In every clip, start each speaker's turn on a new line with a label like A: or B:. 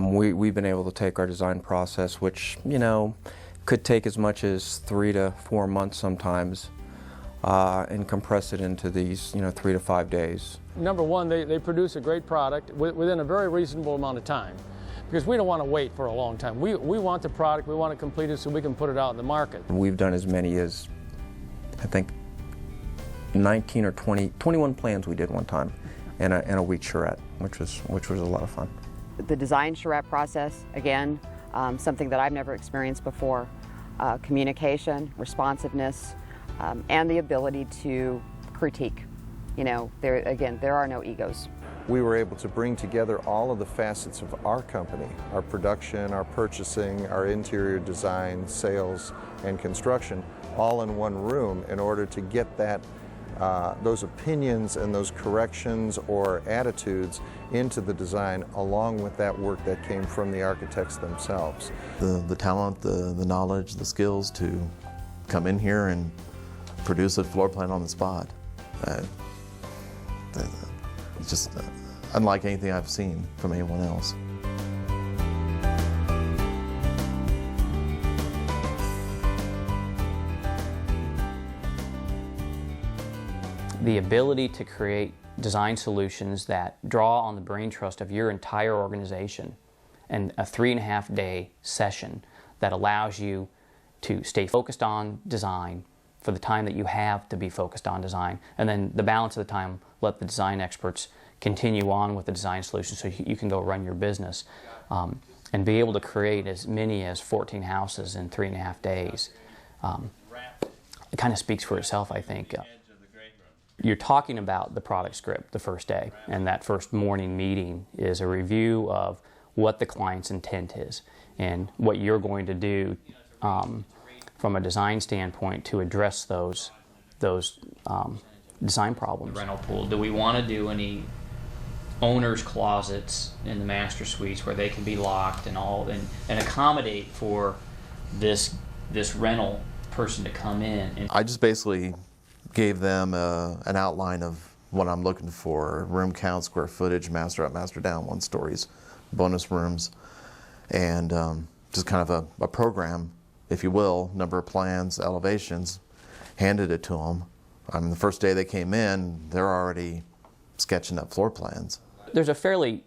A: We've been able to take our design process, which, you know, could take as much as 3 to 4 months sometimes, and compress it into these, you know, 3 to 5 days.
B: Number one, they produce a great product within a very reasonable amount of time, because we don't want to wait for a long time. We want the product, we want it completed so we can put it out in the market.
A: We've done as many as, I think, 19 or 21 plans we did one time in a week charrette, which was a lot of fun.
C: The design charrette process, again, something that I've never experienced before. Communication, responsiveness, and the ability to critique. You know, there are no egos.
D: We were able to bring together all of the facets of our company, our production, our purchasing, our interior design, sales, and construction, all in one room in order to get that those opinions and those corrections or attitudes into the design, along with that work that came from the architects themselves.
E: The talent, the knowledge, the skills to come in here and produce a floor plan on the spot. It's just unlike anything I've seen from anyone else.
F: The ability to create design solutions that draw on the brain trust of your entire organization, and a 3.5-day session that allows you to stay focused on design for the time that you have to be focused on design, and then the balance of the time let the design experts continue on with the design solution so you can go run your business, and be able to create as many as 14 houses in 3.5 days. It kind of speaks for itself, I think. You're talking about the product script the first day, and that first morning meeting is a review of what the client's intent is and what you're going to do from a design standpoint to address those design problems.
G: Rental pool. Do we want to do any owner's closets in the master suites where they can be locked and all, and accommodate for this rental person to come in? And
E: I just basically gave them an outline of what I'm looking for: room count, square footage, master up, master down, 1 stories, bonus rooms, and just kind of a program, if you will, number of plans, elevations, handed it to them. I mean, the first day they came in, they're already sketching up floor plans.
F: There's a fairly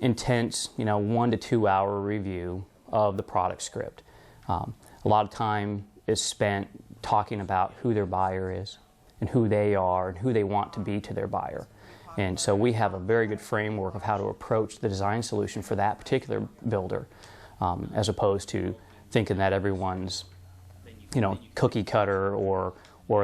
F: intense, 1 to 2 hour review of the product script. A lot of time is spent talking about who their buyer is and who they are and who they want to be to their buyer. And so we have a very good framework of how to approach the design solution for that particular builder, as opposed to thinking that everyone's, cookie cutter, or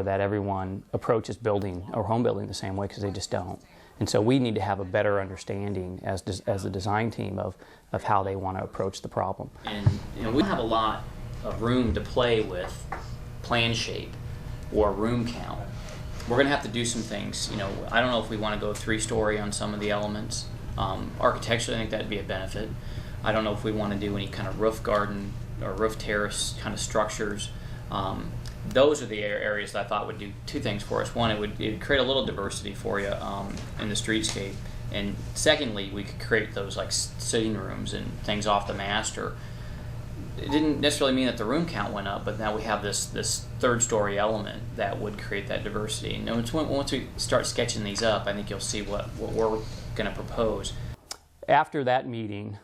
F: that everyone approaches building or home building the same way, because they just don't. And so we need to have a better understanding as the design team of how they want to approach the problem.
G: And we have a lot of room to play with plan shape or room count. We're going to have to do some things. I don't know if we want to go 3-story on some of the elements. Architecturally, I think that'd be a benefit. I don't know if we want to do any kind of roof garden or roof terrace kind of structures. Those are the areas that I thought would do 2 things for us. One, it would create a little diversity for you in the streetscape. And secondly, we could create those like sitting rooms and things off the master. It didn't necessarily mean that the room count went up, but now we have this 3rd-story element that would create that diversity. And once we start sketching these up, I think you'll see what we're going to propose. After that meeting,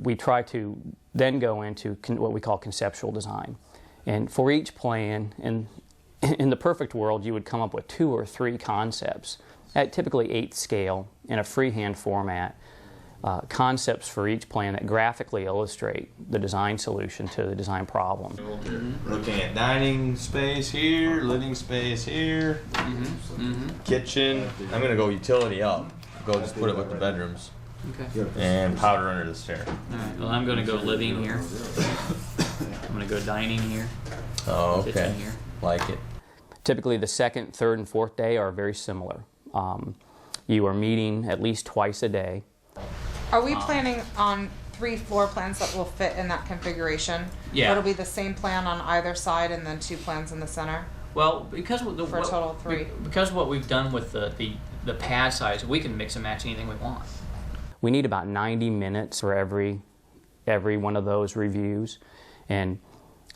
G: we try to then go into what we call conceptual design. And for each plan, in the perfect world, you would come up with 2 or 3 concepts at typically 8th scale in a freehand format. Concepts for each plan that graphically illustrate the design solution to the design problem.
H: Looking at dining space here, living space here, kitchen. I'm going to go utility up. Just put it with the bedrooms.
G: Okay.
H: And powder under the stair.
G: All right. Well, I'm going to go living here. I'm going to go dining here.
H: Oh, okay.
G: Kitchen here.
H: Like it.
F: Typically, the 2nd, 3rd, and 4th day are very similar. You are meeting at least twice a day.
I: Are we planning on 3 floor plans that will fit in that configuration?
G: Yeah.
I: It'll be the same plan on either side and then 2 plans in the center?
G: Well, because
I: for a total of 3.
G: Because what we've done with the pad size, we can mix and match anything we want.
F: We need about 90 minutes for every one of those reviews. And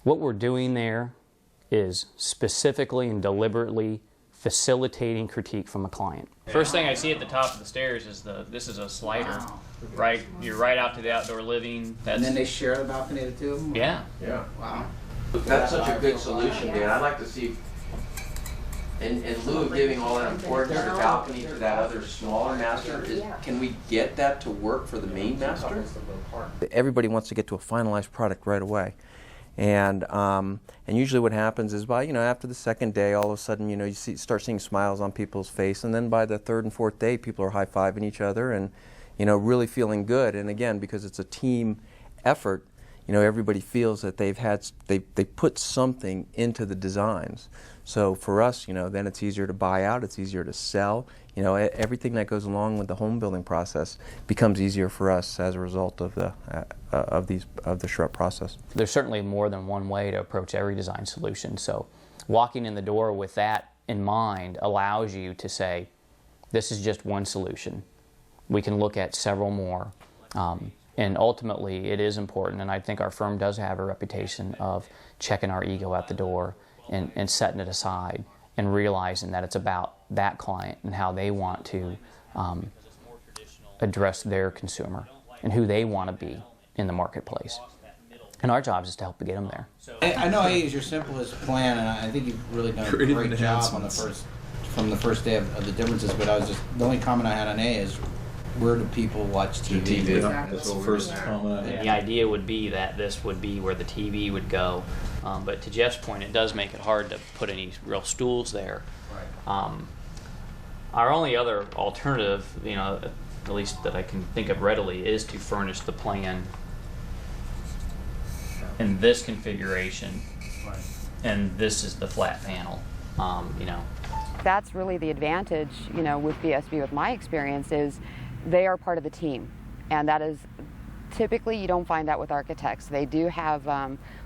F: what we're doing there is specifically and deliberately facilitating critique from a client.
G: First thing I see at the top of the stairs is this is a slider, right? You're right out to the outdoor living.
J: And then they share the balcony to two of them?
G: Yeah.
J: Yeah. Wow.
A: That's such a good solution, Dan. I'd like to see, in lieu of giving all that importance to the balcony to that other smaller master, can we get that to work for the main master? Everybody wants to get to a finalized product right away. And usually what happens is by, after the second day, all of a sudden, you start seeing smiles on people's face, and then by the third and fourth day, people are high-fiving each other and, really feeling good. And again, because it's a team effort, everybody feels that they put something into the designs. So for us, then it's easier to buy out, it's easier to sell. Everything that goes along with the home building process becomes easier for us as a result of the Charette process.
F: There's certainly more than one way to approach every design solution. So walking in the door with that in mind allows you to say, this is just one solution. We can look at several more. And ultimately, it is important, and I think our firm does have a reputation of checking our ego at the door and setting it aside and realizing that it's about that client and how they want to address their consumer and who they want to be in the marketplace. And our job is to help get them there.
J: I know A is your simplest plan, and I think you've really done a great job on from the first day of the differences, but the only comment I had on A is, where do people watch TV?
H: That's the first comment.
G: The idea would be that this would be where the TV would go, but to Jeff's point, it does make it hard to put any real stools there. Right. Our only other alternative, at least that I can think of readily, is to furnish the plan in this configuration, right, and this is the flat panel.
C: That's really the advantage, with BSB, with my experience, is they are part of the team, and that is typically, you don't find that with architects. They do have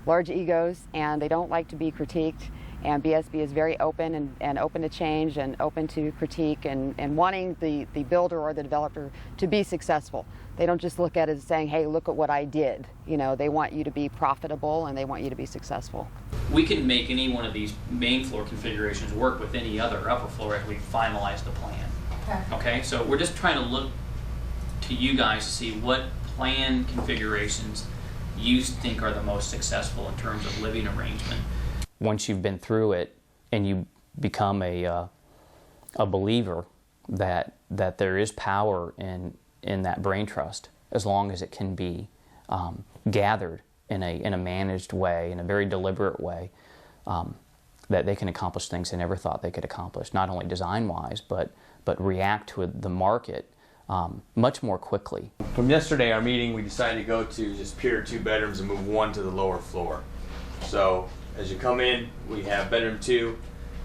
C: large egos, and they don't like to be critiqued, and BSB is very open and open to change and open to critique and wanting the builder or the developer to be successful. They don't just look at it as saying, hey, look at what I did. They want you to be profitable and they want you to be successful.
G: We can make any one of these main floor configurations work with any other upper floor if we finalize the plan. Okay, so we're just trying to look to you guys to see what plan configurations you think are the most successful in terms of living arrangement.
F: Once you've been through it and you become a believer that there is power in that brain trust, as long as it can be gathered in a managed way, in a very deliberate way, that they can accomplish things they never thought they could accomplish, not only design-wise, but react to the market much more quickly.
H: From yesterday, our meeting, we decided to go to just pure 2 bedrooms and move 1 to the lower floor. So as you come in, we have bedroom 2,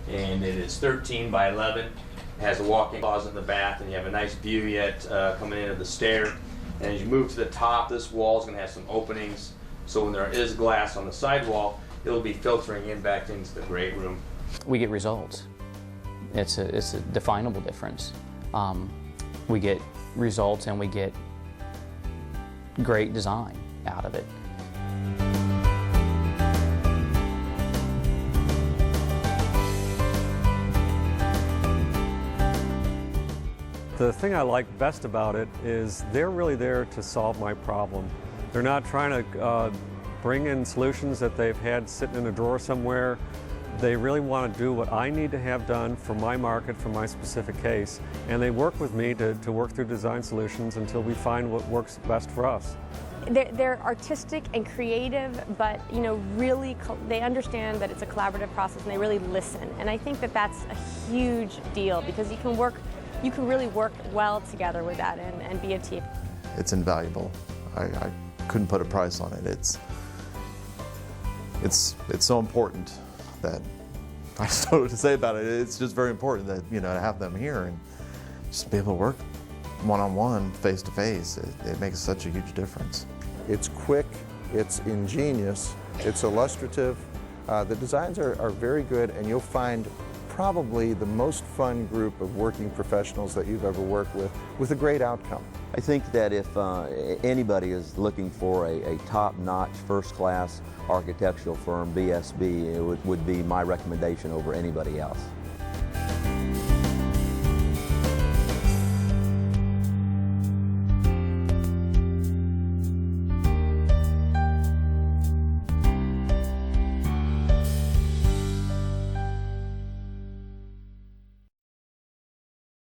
H: and it is 13 by 11. It has a walk-in closet in the bath, and you have a nice view yet coming in of the stair. And as you move to the top, this wall is going to have some openings, so when there is glass on the sidewall, it'll be filtering in back into the great room.
F: We get results. It's a definable difference. We get results and we get great design out of it.
K: The thing I like best about it is they're really there to solve my problem. They're not trying to bring in solutions that they've had sitting in a drawer somewhere. They really want to do what I need to have done for my market, for my specific case, and they work with me to work through design solutions until we find what works best for us.
L: They're artistic and creative, but really they understand that it's a collaborative process and they really listen. And I think that that's a huge deal because you can really work well together with that and be a team.
E: It's invaluable. I couldn't put a price on it. It's so important that I just don't know what to say about it. It's just very important that to have them here and just be able to work one-on-one, face-to-face. It makes such a huge difference.
D: It's quick, it's ingenious, it's illustrative. The designs are very good, and you'll find probably the most fun group of working professionals that you've ever worked with a great outcome.
M: I think that if anybody is looking for a top-notch, first-class architectural firm, BSB, it would be my recommendation over anybody else.